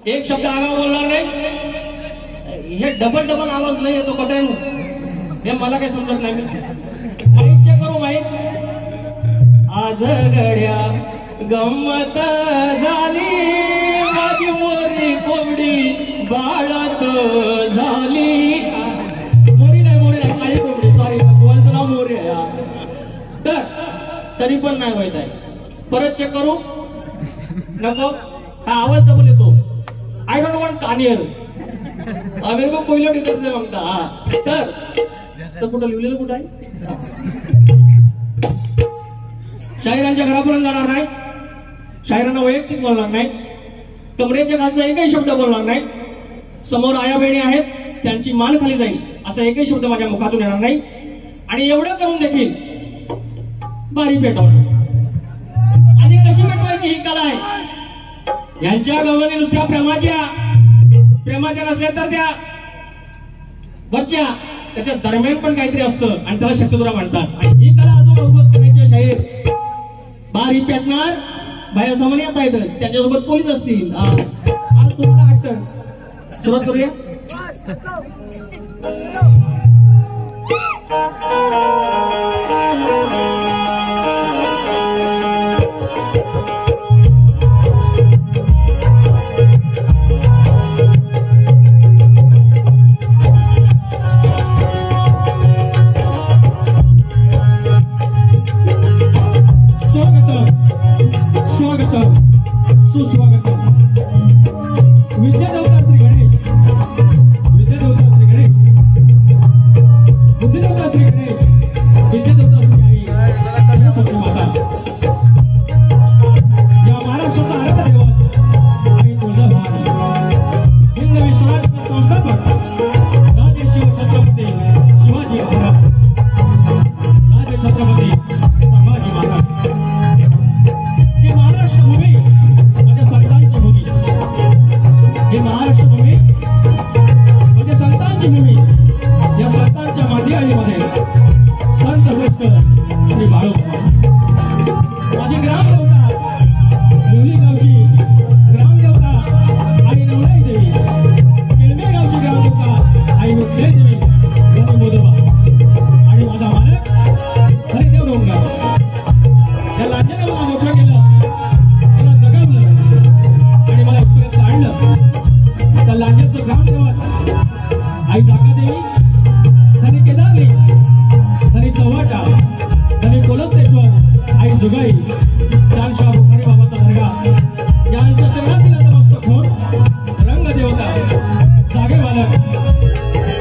एक शब्द आगाव बोलणार नाही. हे डबल डबल आवाज नाही येतो कत्र्यानो, हे मला काही समजत नाही. माईक चेक करू माईक. आज गड्या गंमत झाली माझी मोरी कोंबडी बाळत झाली. मोरी नाही काळी कोंबडी, सॉरी गोवांचं नाव मोरी आहे. तरी पण नाही माहित आहे. परत चेक करू नको, हा आवाज डबल येतो. आय डोंट वॉन्ट कानियर, आम्ही मग पहिलं डिटेल्स म्हणता. हा तर कुठं लिहिलेलं कुठं आहे? शाहिरांच्या घरापर्यंत जाणार नाही, शाहिरांना वैयक्तिक बोलणार नाही, कमरेच्या खालचा एकही शब्द बोलणार नाही. समोर आया बहिणी आहेत, त्यांची मान खाली जाईल असा एकही शब्द माझ्या मुखातून येणार नाही. आणि एवढं करून देखील बारी पेटवणार. आणि कशी पेटवायची ही कला आहे. यांच्या गवळणी नुसत्या प्रेमाच्या नसल्या तर त्या बच्च्या त्याच्या दरम्यान पण काहीतरी असतं आणि त्याला शक्तिदुरा म्हणतात. आणि ही कला अजून अवगत करायची शाहीर बारी पेटणार बायासमोर येता येतं, त्यांच्यासोबत पोलीस असतील. आज तुम्हाला आठवण सुरुवात करूया. सुस्वागतम. विद्यादेवता श्री गणेश, विद्यादेवता श्री गणेश, बुद्धिदेवता श्री गणेश, विद्यादेवता श्री आई सरस्वती माता, या महाराष्ट्राचा आराध्य दैवत आई तुळजाभवानी, हिंद विश्वराज्याचा संस्थापक राजे शिव छत्रपती शिवाजी महाराज, राजे छत्रपती संभाजी महाराज. ही महाराष्ट्र भूमी संतांची भूमी, ही महाराष्ट्र भूमी म्हणजे संतांची भूमी. या संतांच्या माध्यमामध्ये संत श्रेष्ठ श्री बाळोबा माझी ग्रामदेवता देवली गावची ग्रामदेवता आई नवलाई देवी, केळमे गावची ग्रामदेवता आई विठ्ठल देवी गणू मोदोबा आणि माझा मालक हरिदेव डोंगर. या लांजेने मला मोठं केलं, मला जगवलं आणि मला इथपर्यंत आणलं. त्या लांजेचं ग्रामदेवत आई जाकादेवी, धनी केदारली, धनी चव्हाटा, धनी कोलतेश्वर आई जुगाई, जानशाह बुखारी बाबाचा दर्गा यांच्या चरणाशी नतमस्तक होऊन रंगदेवता जागेवालक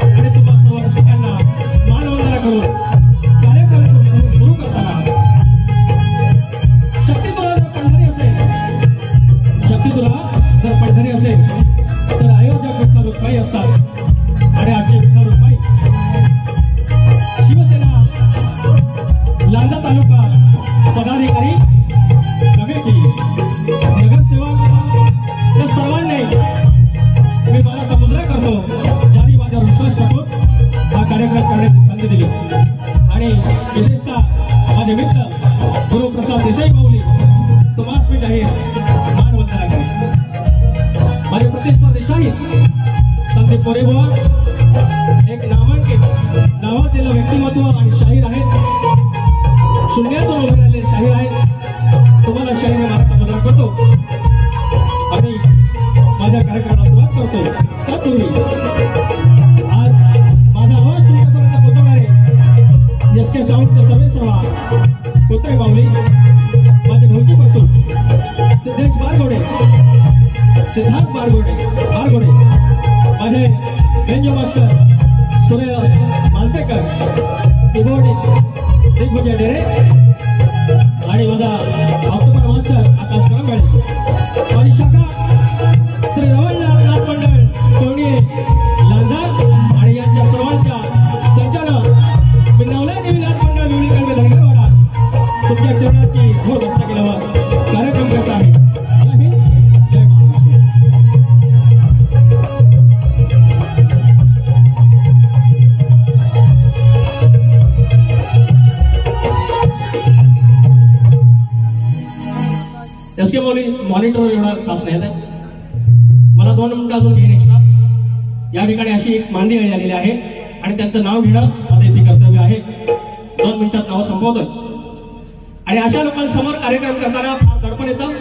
आणि तुम्हा सर्व रसिकांना मानवंदना करून कार्यक्रम सुरू करताना शक्ती तुला जर पंढरी असेल, शक्ती तुला जर पंढरी असेल तर आयोजक विठ्ठल रुक्माई असतात. आणि आजचे विठ्ठल रुक्माई शिवसेना लांजा तालुका पदाधिकारी कमिटी नगरसेवक या सर्वांनी मी मनाचा मुजरा करतो, ज्यांनी माझ्यावर विश्वास टाकून हा कार्यक्रम करण्याची संधी दिली. आणि विशेषतः माझे मित्र गुरुप्रसाद देसाई माऊली तुम्हास मी जाहीर मानवंदना करेन. माझे प्रतिस्पर्धी शाहीर संदीप पोरेबुवा एक नामांकित नावाजलेलं व्यक्तिमत्व आणि शाहीर आहेत. शून्यातून उभे राहिलेले शाहीर आहेत. तुम्हाला शाहीर माराचा मुजरा करतो आणि माझ्या कार्यक्रमाला सुरुवात करतो. तत्पूर्वी आज माझा आवाज तुमच्यापर्यंत पोहोचवणारे एसके साऊंडचे सर्वेसर्वा कोत्रे माऊली, माझे ढोलकीपटू सिद्धेश बारगोडे, सिद्धार्थ बारगोडे, माझे बेंजो मास्टर सूर्य मालपेकर, कीबोर्डिस्ट दिग्विजय डेरे आणि माझा ऑक्टोबर मास्टर आकाश करंगाळे, माझी शाखा श्री रवळनाथ नाथ मंडळ कोणी लांजा आणि यांच्या सर्वांच्या संचालक मी नवलाई देवी नाथ मंडळ विवळी कळवे धनगरवाडा तुमच्या चरणाची घोर मस्त केल्यावर कार्यक्रम करत आहे. जय हिंद, जय महाराष्ट्र. एसके मॉनिटर एवढा खास नाही. मला 2 मिनिटं अजून घेईन एक्स्ट्रा. या ठिकाणी अशी एक मांदी अळी आलेली आहे आणि त्यांचं नाव घेणं माझं इथे कर्तव्य आहे. 2 मिनिटात नाव संपवतोय. आणि अशा लोकांसमोर कार्यक्रम करताना फार दडपण येतं.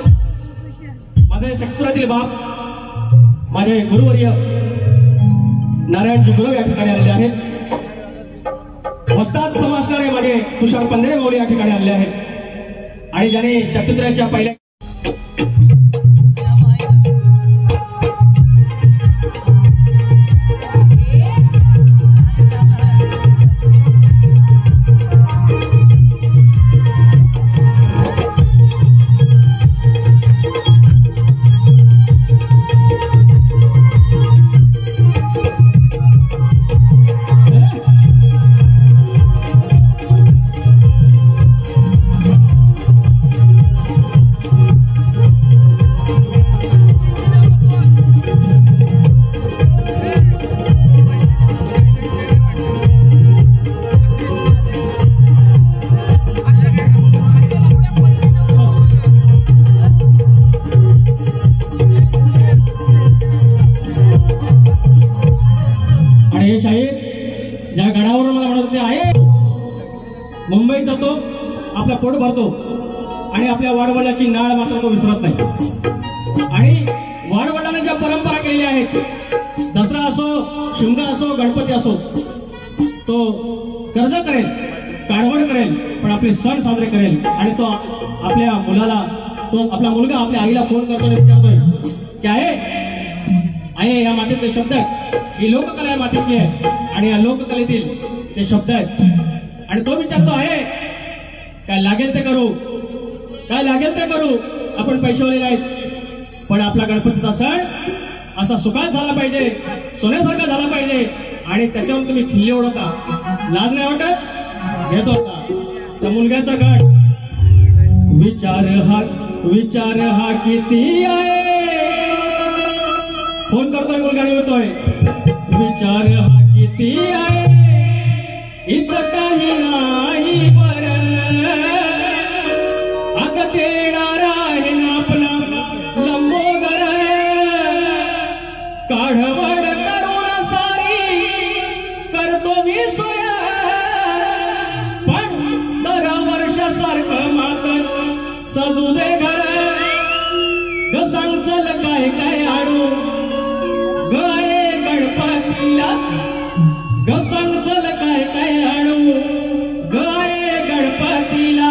माझे शक्तिपुरातील बाप माझे गुरुवर्य नारायणजी गुरव या ठिकाणी आलेले आहेत. वस्ताद सम असणारे माझे तुषार पंधरे माऊली या ठिकाणी आलेले आहेत. आणि ज्याने शक्तिपुराच्या पहिल्या ज्या गडावर मला म्हणत होते आहे मुंबईत जातो आपला पोट भरतो आणि आपल्या वाडवडिलाची नाळ मात्र तो विसरत नाही. आणि वाडवडिलांनी ज्या परंपरा केलेल्या आहेत, दसरा असो, शिमगा असो, गणपती असो, तो कर्ज करेल, कारवण करेल, पण आपले सण साजरे करेल. आणि तो आपल्या मुलाला, तो आपला मुलगा आपल्या आईला फोन करतो आणि विचारतोय की आहे या मातीतले शब्द आहेत, ही लोककला या मातीतली आहे आणि या लोककलेतील ते शब्द आहेत. आणि तो विचारतो आहे काय लागेल ते करू, काय लागेल ते करू, आपण पैसेवाले नाहीत, पण आपला गणपतीचा सण असा सुखात झाला पाहिजे, सोन्यासारखा झाला पाहिजे. आणि त्याच्यावर तुम्ही खिल्ली उडवता, लाज नाही वाटत, घेतो होता त्या मुलग्याचा गण. विचार हा किती आहे, फोन करतोय मुलगा निवडतोय, विचार हा किती आहे, इथं काही नाही बर, अग देणार आहे ना आपला लंबोदर, काढवड करून सारी करतो मी सोय, पण दरवर्ष सारखं मातर सजू दे घर, ग सांग चल काय काय आणू गाय गणपतीला, ग सांग चल काय काय आणू गाय गणपतीला,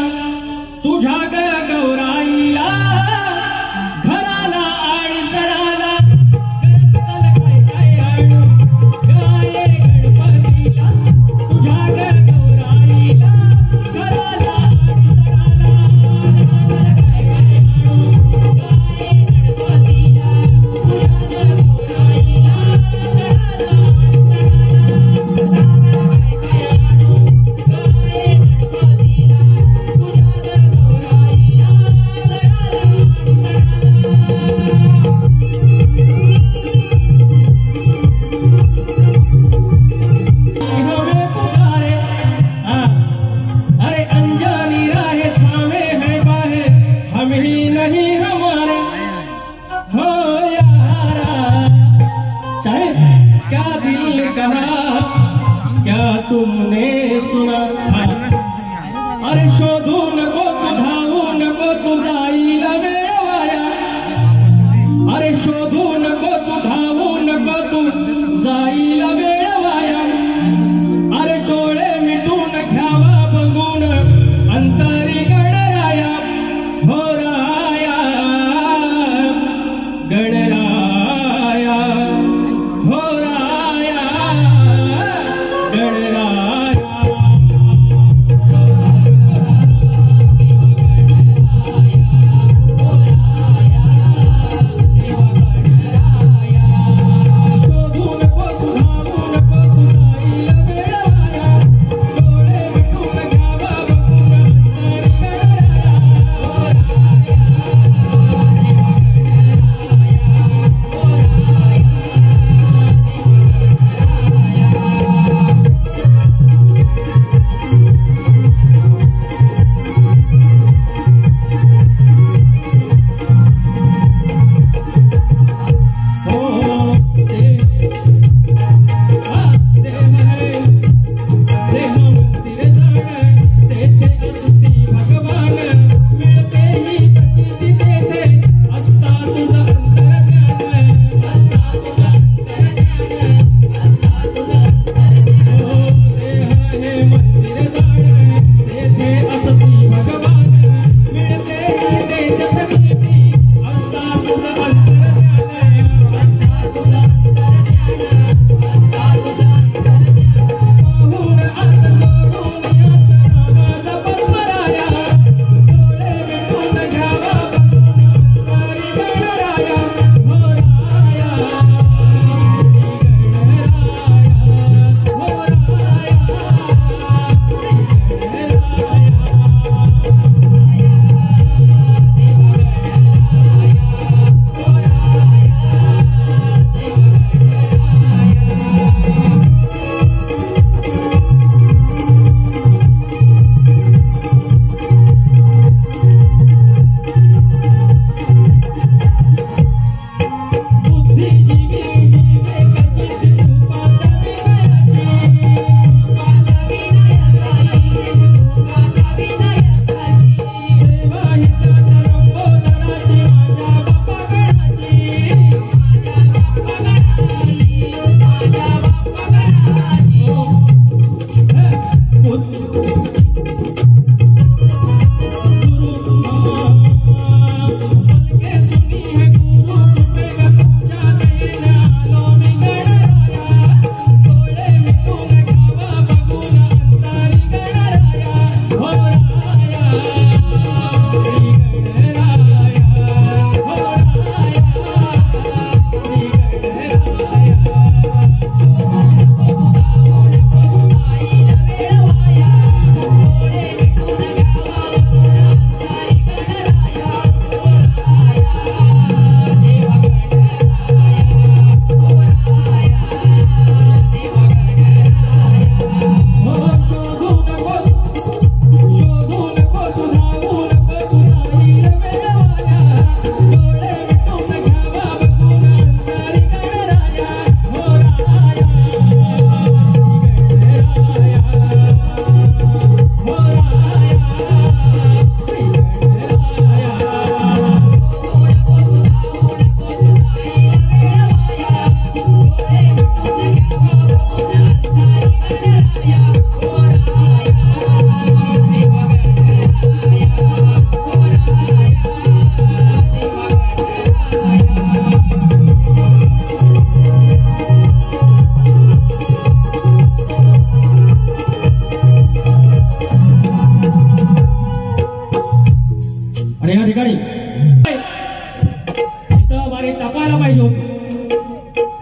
तुझ्या ग गौराईला घराला आणि सणाला, चल काय काय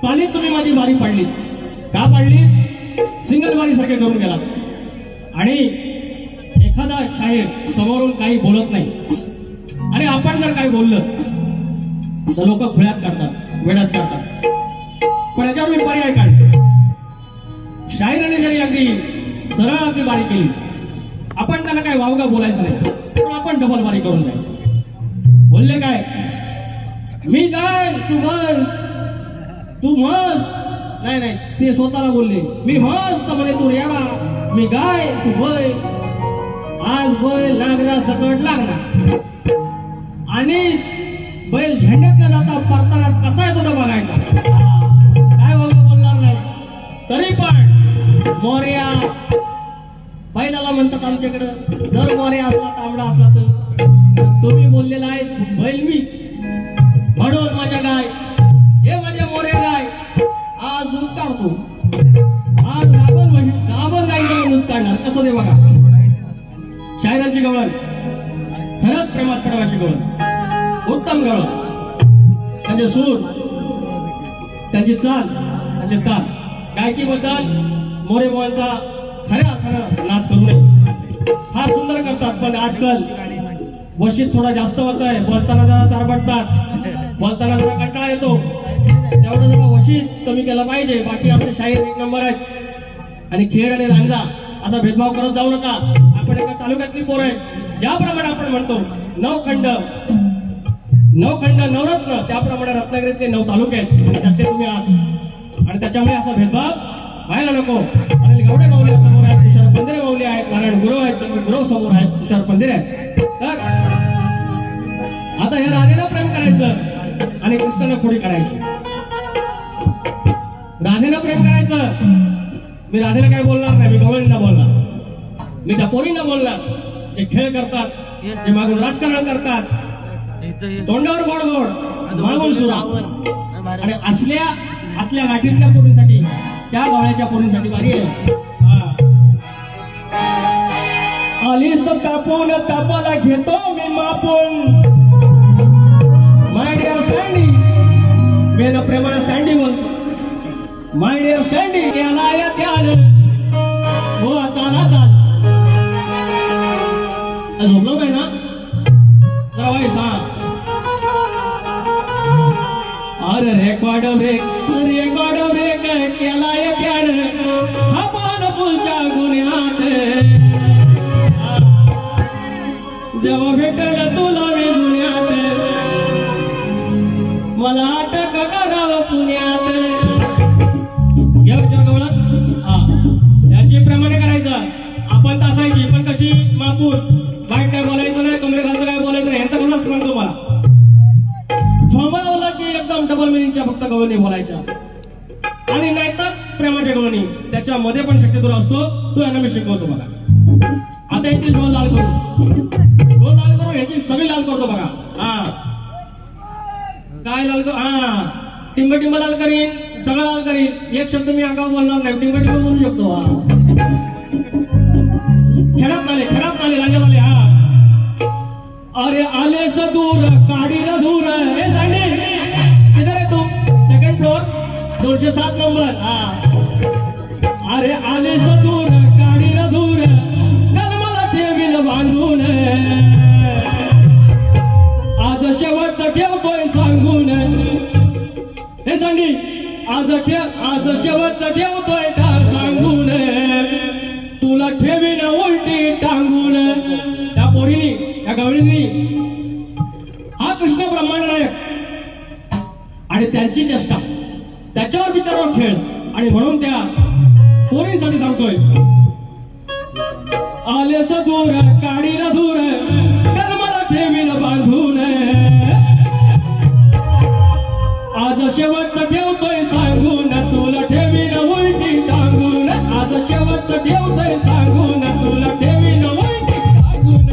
पालीत तुम्ही माझी बारी पाडली. का पाडली? सिंगल बारी सारखे करून गेला. आणि एखादा शाहीर समोरून काही बोलत नाही आणि आपण जर काही बोललं तर लोक खुळ्यात काढतात, वेड्यात काढतात. पण याच्यावर मी पर्याय काढतो. शाहिराने जरी अगदी सरळ अगदी बारी केली, आपण त्याला काय वावगा बोलायचं नाही, पण आपण डबल बारी करून जायचं. बोलले काय? मी काय, तू बल, तू मस्त. नाही नाही, ते स्वतःला बोलले. मी मस्त म्हणे, तू रेडा. मी गाय, तू बैल. आज बैल लागला, सकट लागला. आणि बैल झेंड्यात न जाता परताना कसा येतो तो बघायचा. काय बोलणार नाही. तरी पण मोर्या बैलाला म्हणतात आमच्याकडं. जर मोर्या असला, तांबडा असला तर तुम्ही बोललेला आहे बैल मी, म्हणून माझ्या गाय, हे माझ्या मोर्या गाय आज दूध काढतो. आज गाभण गायीला दूध काढणार. कसं ते बघा. शायरांची गवळण खरंच प्रेमात पडावाची गवळण, उत्तम गवळण. त्यांचे सूर, त्यांची चाल, त्यांचे ताल. गायकीबद्दल मोरे बुवांचा खऱ्या अर्थानं नाद करू नये. फार सुंदर करतात, पण आजकाल वशीत थोडा जास्त होत आहे. बोलताना जरा तारबडतात, बोलताना जरा कंटाळा येतो. तेवढं जरा वशीत कमी केलं पाहिजे. बाकी आपले शाहीर एक नंबर आहेत. आणि खेळ आणि रांजा असा भेदभाव करत जाऊ नका. आपण एका तालुक्यातली पोरं आहेत. ज्याप्रमाणे आपण म्हणतो नवखंड नवरत्न, त्याप्रमाणे रत्नागिरीतले 9 तालुके आहेत आणि त्यातले तुम्ही आहात. आणि त्याच्यामुळे असा भेदभाव व्हायला नको. अनिल गावडे माऊली समोर आहेत, तुषार पंधरे माऊली आहेत, नारायण गुरव आहेत, चंद्र गुरव समोर आहेत, तुषार पंधरे आहेत. तर आता हे राधेला प्रेम करायचं आणि कृष्णाला खोडी काढायची. राधेला प्रेम करायचं. मी राधेला काय बोलणार नाही, मी गवळींना बोलणार, मी त्या पोरींना बोलणार जे खेळ करतात, जे मागून राजकारण करतात, तोंडावर गोड गोड, मागून सुरा. आणि असल्या आतल्या गाठीतल्या पोरींसाठी, त्या गवळ्याच्या पोरींसाठी बारी आहे. आलीस तापून तापाला घेतो मी मापून. माय डिअर सँडी, मी ना प्रेमाला सँडी बोलतो. माय डिअर सँडी, याला या त्यानं हो चाला चाल. झोपलो काय ना जरा वाईस. अरे रेकॉर्ड ब्रेक केला या त्यानं हा पान पुलच्या गुन्ह्यात. जेव्हा भेटल तुला मी गुन्ह्यात, मला अटक करावं पुण्यात. या विचार गवळा. त्यांची प्रमाणे करायचं. आपण तासायची, पण कशी मापून. वाईट काय बोलायचं नाही, कमरे घालचं काय बोलायचं नाही. यांचा कसाच सांगतो मला. झोंबावला की एकदम डबल मिनिंगच्या फक्त गवळणी बोलायच्या. आणि नाहीतर प्रेमाच्या गवळणी, त्याच्यामध्ये पण शक्यतो असतो. तो यांना मी शिकवतो बघा. आता येथील डोल लाल करू, ह्याची सगळी लाल करतो बघा. काय लाल करू? टिंब लाल करीन, सगळं लाल करीन. एक शब्द मी आगाऊ बोलणार नाही, टिंब बोलू शकतो. खराब झाले राजा झाले. अरे आले सदूर काढी न धूर. हे सांडे किधर आहे तू? Second floor 207 number. अरे आले सदूर काढी न धूर, काल मला ठेवील बांधून. आज शेवटचं ठेवतोय सांगून. हे सांडी आज शेवटचं ठेवतोय सांगून. तुला ठेवीन उलटी टांगून. त्या पोरीनी, त्या गवळींनी हा कृष्ण ब्रह्मांड नायक आणि त्यांची चेष्टा, त्याच्यावर विचारावर खेळ. आणि म्हणून त्या पोरींसाठी सांगतोय. आले सदूर काढी न धूर, काल मला ठेवीन बांधून. आज शेवटचं ठेवतोय सांगून, तुला ठेवीन उलटी टांगून. आज शेवटचं ठेवतोय सांगून, तुला ठेवीन उलटी टांगून.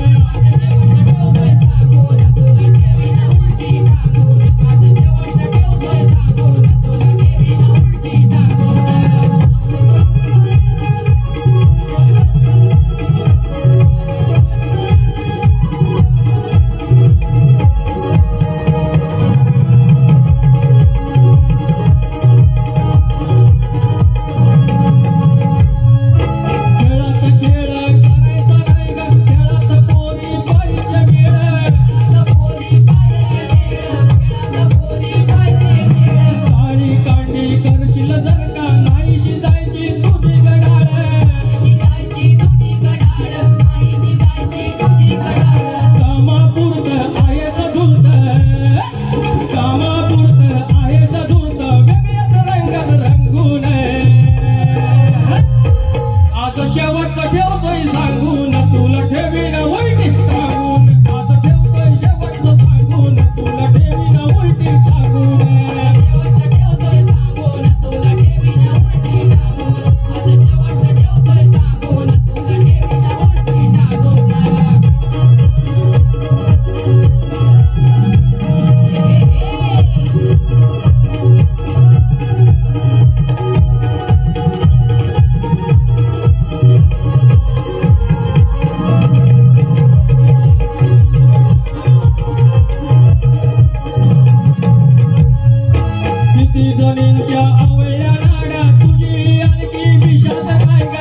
ती जमीनच्या आवळ्या नाडा तुझी आणखी विषाद काय ग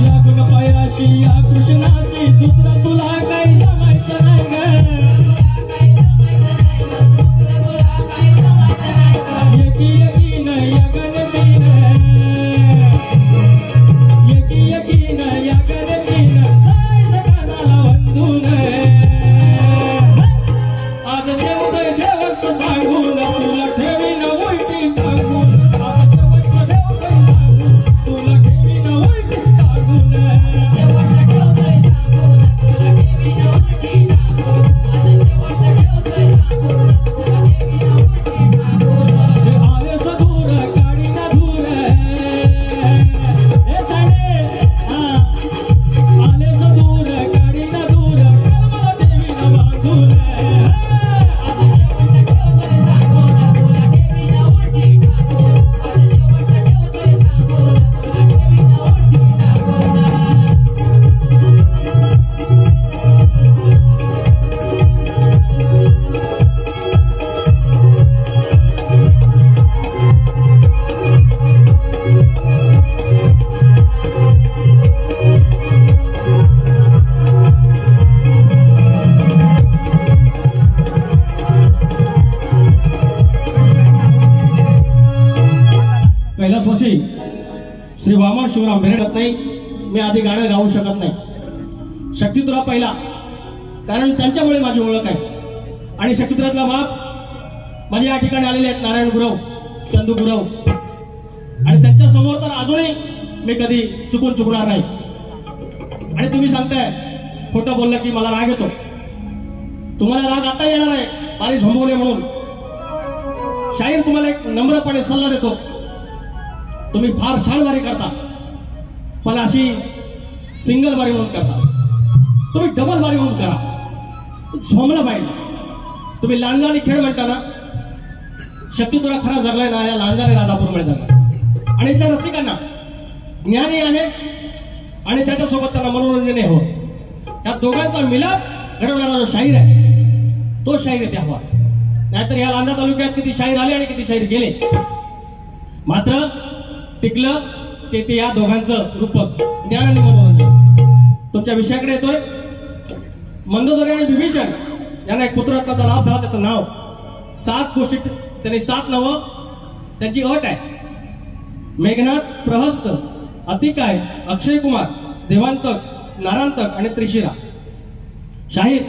या गणपायाशी या कृष्णाची दुसरं तुला काही जमायचं नाही ग एकी एकीन या गणतीन एकी एकीन या गणतीन जायचं कानाला वंदून आज देवतोय शेवटचं सांगून तुला ठेवीन उलटी टाकून आज शेवटचं देवतोय सांगून तुला ठेवीन उलटी टाकून आले सदूर गाडी ना धूर हे साडे आले सदूर गाडी ना धूर कलमला ठेवीन बांधून कैलासवासी श्री वामन शिवराम भेटत नाही मी आधी गाणं गाऊ शकत नाही शक्तितुला पहिला कारण त्यांच्यामुळे माझी ओळख आहे आणि शक्तितुलातला बाप माझे या ठिकाणी आलेले आहेत नारायण गुरव चंदू गुरव आणि त्यांच्या समोर तर अजूनही मी कधी चुकणार नाही आणि तुम्ही सांगताय खोटं बोललं की मला राग येतो तुम्हाला राग आता येणार आहे बारी झोंबवले म्हणून शाहीर तुम्हाला एक नम्रपणे सल्ला देतो तुम्ही फार छान वारी करता पण अशी सिंगल वारी म्हणून करता तुम्ही डबल वारी म्हणून करा झोमलं पाहिजे तुम्ही लांजानी खेळ म्हणता ना शक्तितुला खरा जगलाय ना या लांजाने राजापूरमध्ये जगला आणि त्या रसिकांना ज्ञानी आहे आणि त्याच्यासोबत त्यांना मनोरंजन हो या दोघांचा मिलाप घडवणारा जो शाहीर आहे तो शाहीर आहे हवा नाहीतर या लांजा तालुक्यात किती शाहीर आले आणि किती शाहीर गेले मात्र टिकलं ते या दोघांचं रूपक ज्ञान आणि मनोरंजन तुमच्या विषयाकडे येतोय मंदोदरी आणि विभीषण यांना एक पुत्ररत्नाचा लाभ झाला त्याचं नाव 7 गोष्टी त्यांनी 7 नावं त्यांची अट आहे मेघनाथ प्रहस्त अतिकाय अक्षय कुमार देवांतक नारांतक आणि त्रिशिरा शाहीर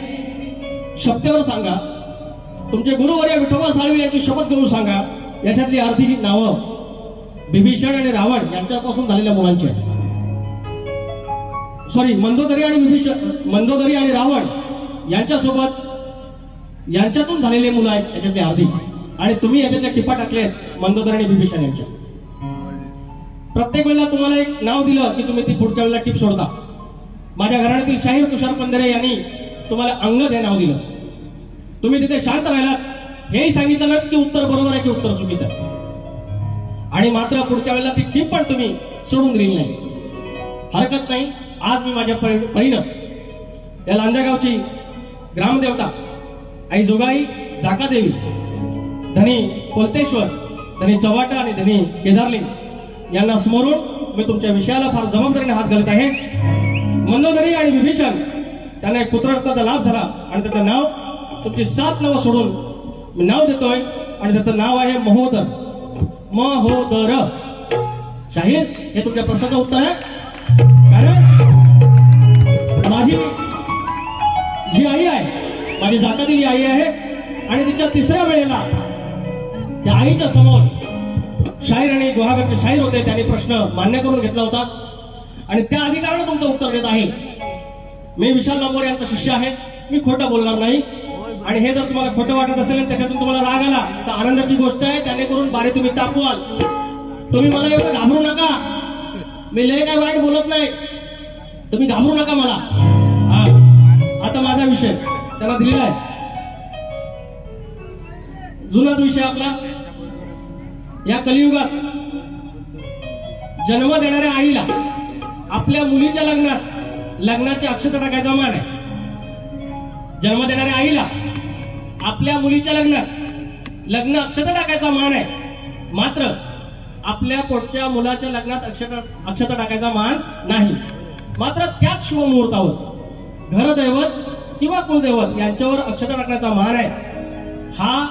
शब्दावर सांगा तुमचे गुरुवर्य विठोबा साळवी यांची शपथ घेऊन सांगा याच्यातली अर्धी नावं विभीषण आणि रावण यांच्यापासून झालेल्या मुलांची आहे सॉरी मंदोदरी आणि रावण यांच्यासोबत यांच्यातून झालेले मुलं आहेत याच्यातली अर्धी आणि तुम्ही याच्यातल्या टिपा टाकल्यात मंदोदरी आणि विभीषण यांच्या प्रत्येक वेळेला तुम्हाला एक नाव दिलं की तुम्ही ती पुढच्या वेळेला टिप सोडता माझ्या घराण्यातील शाहीर तुषार पंधरे यांनी तुम्हाला अंगद हे नाव दिलं तुम्ही तिथे शांत राहिलात हेही सांगितलं ना की उत्तर बरोबर आहे की उत्तर चुकीचं आहे आणि मात्र पुढच्या वेळेला ती टीप पण तुम्ही सोडून दिली नाही हरकत नाही आज मी माझ्या परीनं या लांजागावची ग्रामदेवता आई जोगाई जाकादेवी धनी कोलतेश्वर धनी चव्हाटा आणि धनी केदारलिंग यांना स्मरून मी तुमच्या विषयाला फार जबाबदारीने हात घालत आहे मंदोदरी आणि विभीषण त्यांना एक पुत्ररत्नाचा लाभ झाला आणि त्याचं नाव तुमची 7 नावं सोडून मी नाव देतोय आणि त्याचं नाव आहे महोदर महोदर शाहीर हे तुमच्या प्रश्नाचं उत्तर आहे कारण माझी जी आई आहे माझी जाकादेवी आई आहे आणि तिच्या 3ऱ्या वेळेला त्या आईच्या समोर शाहीर आणि गुहागरचे शाहीर होते त्यांनी प्रश्न मान्य करून घेतला होता आणि त्या अधिकाराने तुमचं उत्तर देत आहे मी विशाल नामोरे यांचा शिष्य आहे मी खोटं बोलणार नाही आणि हे जर तुम्हाला खोटं वाटत असेल त्याच्यातून तुम्हाला राग आला तर आनंदाची गोष्ट आहे त्याने करून बारे तुम्ही तापवाल तुम्ही मला एवढं घाबरू नका मी लय काय वाईट बोलत नाही तुम्ही घाबरू नका मला आता माझा विषय त्याला दिलेला आहे जुनाच विषय आपला या कलियुगात जन्म देणाऱ्या आईला आपल्या मुलीच्या लग्नाची अक्षता टाकायचा मान आहे जन्म देणाऱ्या आईला आपल्या मुलीच्या लग्न अक्षता टाकायचा मान आहे, मात्र आपल्या पोटच्या मुलाच्या लग्नात अक्षता टाकायचा मान नाही. मात्र त्याच शुभ मुहूर्तावर घरदैवत किंवा कुलदैवत यांच्यावर अक्षता टाकण्याचा मान आहे. हा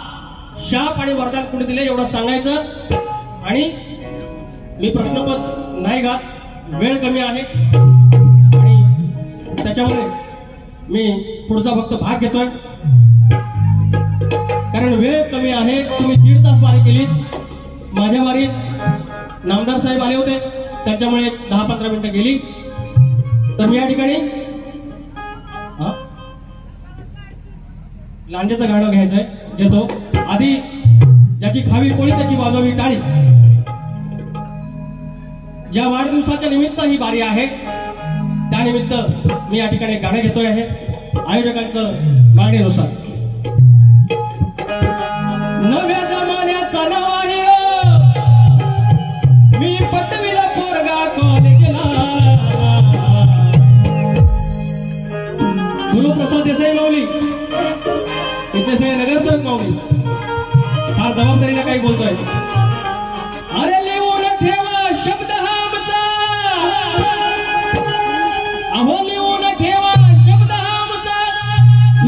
शाप आणि वरदान कुणी दिले एवढं सांगायचं. आणि मी प्रश्नपत्र नाही घात, वेळ कमी आहे आणि त्याच्यामुळे मी पुढचा फक्त भाग घेतोय, कारण वेळ कमी आहे. तुम्ही 1.5 तास वारी केली, माझ्या वारीत नामदार साहेब आले होते, त्याच्यामुळे 10-15 मिनिटं गेली. तर मी या ठिकाणी लांजेचं गाणं घ्यायचंय, घेतो. आधी ज्याची खावी कोणी त्याची वाजवावी टाळी. ज्या वाढदिवसाच्या निमित्त ही वारी आहे त्यानिमित्त मी या ठिकाणी गाणं घेतोय आहे आयोजकांचं मागणीनुसार. नव्या जमान्याचा नवारी मी पटविला पोरगा कॉलेजला. गुरुप्रसाद देसाई माऊली, इथे सगळे नगरसेवक माऊली फार जबाबदारीने काही बोलतोय. अरे लिहून ठेवा शब्द हा आमचा, अहो लिहून ठेवा शब्द हा आमचा,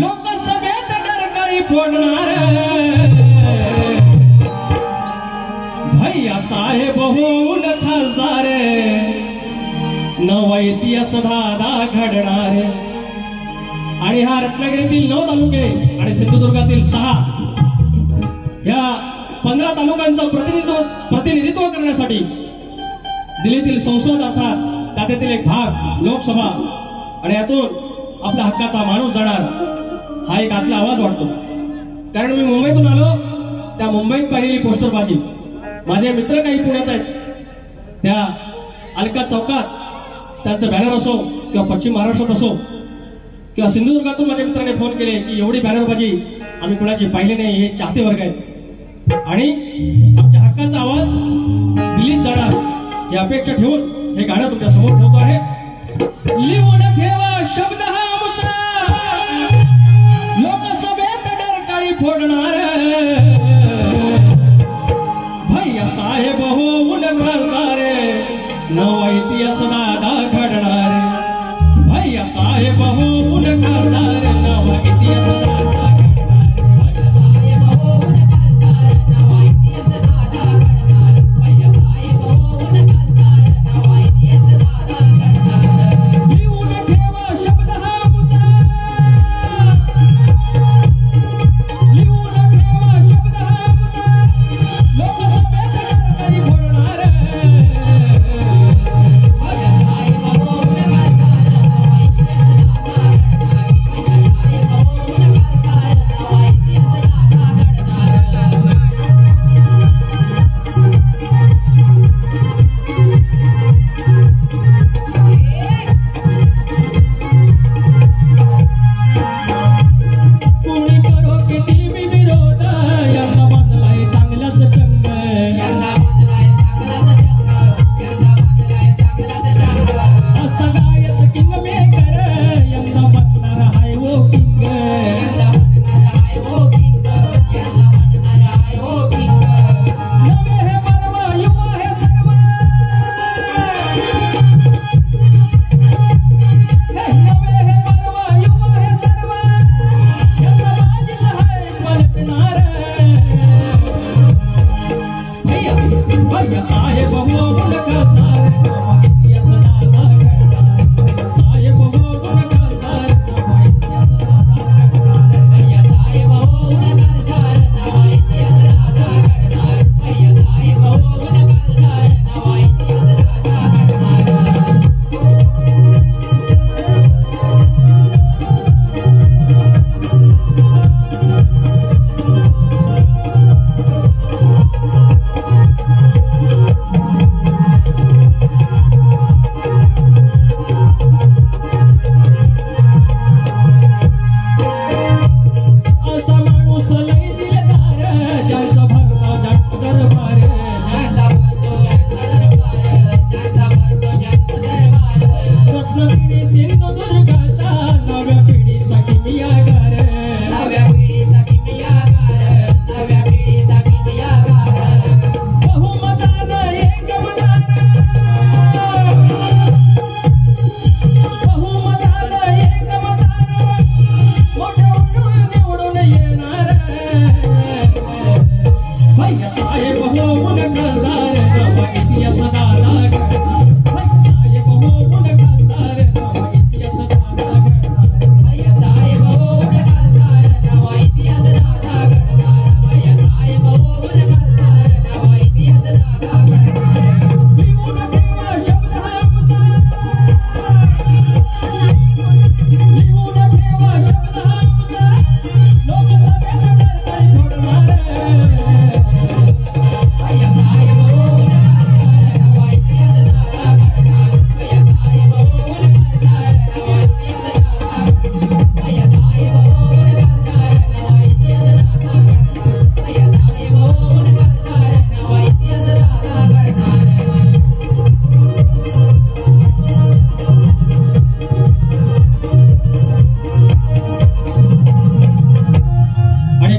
लोकसभेत डरकाळी फोडणार. भैया साहेब होऊन खासदार, नवा इतिहास दादा घडणार. आणि हा रत्नागिरीतील 9 तालुके आणि सिंधुदुर्गातील 6 या 15 तालुक्यांचं प्रतिनिधित्व करण्यासाठी दिल्लीतील संसद अर्थात त्यातील एक भाग लोकसभा, आणि यातून आपल्या हक्काचा माणूस जाणार हा एक आतला आवाज वाटतो. कारण मी मुंबईतून आलो, त्या मुंबईत पाहिलेली पोस्टरबाजी, माझे मित्र काही पुण्यात आहेत, त्या अलका चौकात त्यांचं बॅनर असो किंवा पश्चिम महाराष्ट्रात असो किंवा सिंधुदुर्गातून माझ्या मित्राने फोन केले की एवढी बॅनरबाजी आम्ही कुणाची पाहिली नाही, हे चाहते वर्ग आहेत आणि आमच्या हक्काचा आवाज दिल्लीत जाणार ही अपेक्षा ठेवून हे गाणं तुमच्या समोर ठेवतो आहे. लिहून ठेवा शब्द हा आमचा, लोकसभेत डरकाळी फोडणार. भैया साहेब होऊन खासदार, नवा इतिहास दादा घडणार. भैया साहेब होऊन खासदार, नवा इतिहास दादा. शब्द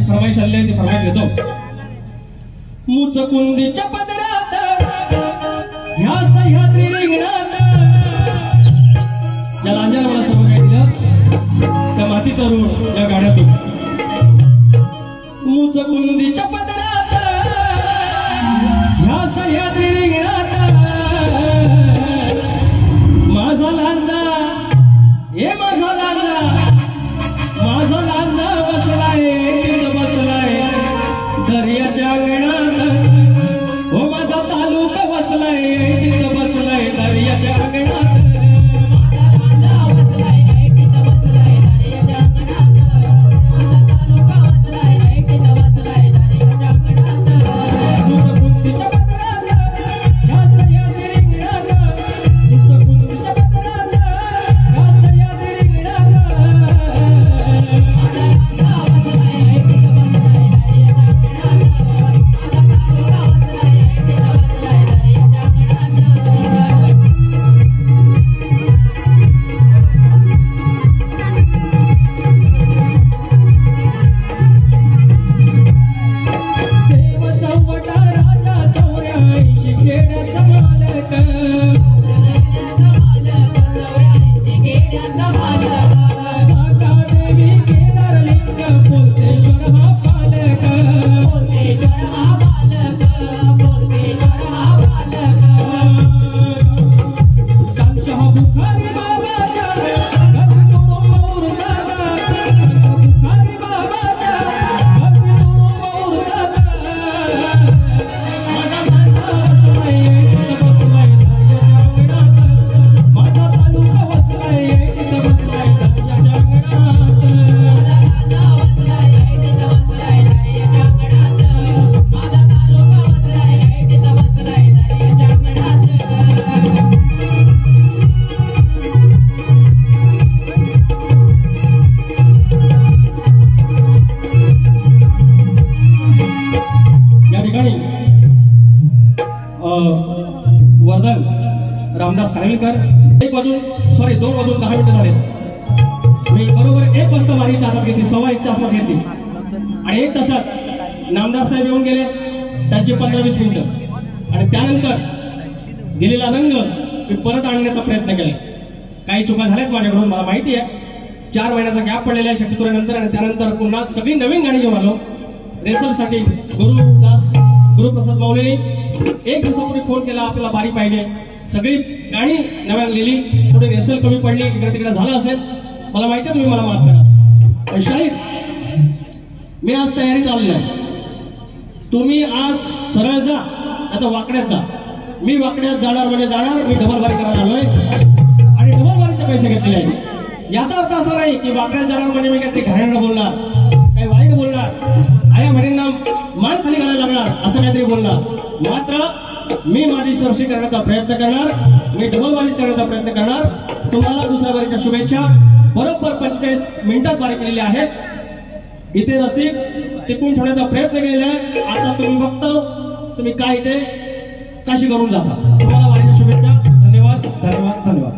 फरमाईश आलेली आहे ती फरमाईश घेतो. मुचकुंदीच्या पदरात ह्या सह्याद्री रिंगणात ज्या लांजाला मला सर्व काय दिलं त्या मातीचं ऋण या गाण्यातून. मुचकुंदीच्या पदरात ह्या सह्याद्री रिंगणात माझा लांजा हे माझा लांजा माझा लांजा बसलाय तिथं बसलाय दर्याच्या अंगणात. हो माझा तालुका बसलाय तिथं बसलाय दर्याच्या अंगणात. वर्धन रामदास खानविलकर 2 वाजून 10 मिनिटं झाले. मी बरोबर 1 वाजता वारी हातात घेतली, 1:15च्या आसपास घेतली आणि 1 तासात नामदार साहेब येऊन गेले. त्यांची 15-20 मिनिटं आणि त्यानंतर गेलेला रंग मी परत आणण्याचा प्रयत्न केला. काही चुका झाल्यात माझ्याकडून मला माहिती आहे. 4 महिन्याचा गॅप पडलेला आहे शक्तीतुऱ्यानंतर आणि त्यानंतर पुन्हा सगळी नवीन गाणी घेऊन आलो रेसलसाठी. गुरुप्रसाद माऊलींनी 1 दिवसापूर्वी फोन केला आपल्याला बारी पाहिजे. सगळी गाणी नव्याने लिहिली, थोडी रेसल कमी पडली, इकडे तिकडे झालं असेल मला माहिती आहे, तुम्ही मला माफ करा. पण शाहीर मी आज तयारीत आलेलो आहे. तुम्ही आज सरळ जा आता वाकड्यात जा. मी वाकड्यात जाणार म्हणजे जाणार. मी डबल बारी करायला आलोय आणि डबल बारीचे पैसे घेतलेले आहेत. याचा अर्थ असा नाही की वाकड्यात जाणार म्हणजे मी काय ते घाणेरडं बोलणार, काही वाईट बोलणार, आया म्हणींना मान खाली घालायला लागणार असं काहीतरी बोलणार. मात्र मी माझी सरशी करण्याचा प्रयत्न करणार. मी डबल बारी करण्याचा प्रयत्न करणार. तुम्हाला दुसऱ्या बारीच्या शुभेच्छा. बरोबर 45 मिनिटात बारी केलेली आहे. इथे रसिक टिकून ठेवण्याचा प्रयत्न केलेला आहे. आता तुम्ही बघता तुम्ही काय इथे कशी करून जाता. तुम्हाला बारीच्या शुभेच्छा. धन्यवाद धन्यवाद धन्यवाद.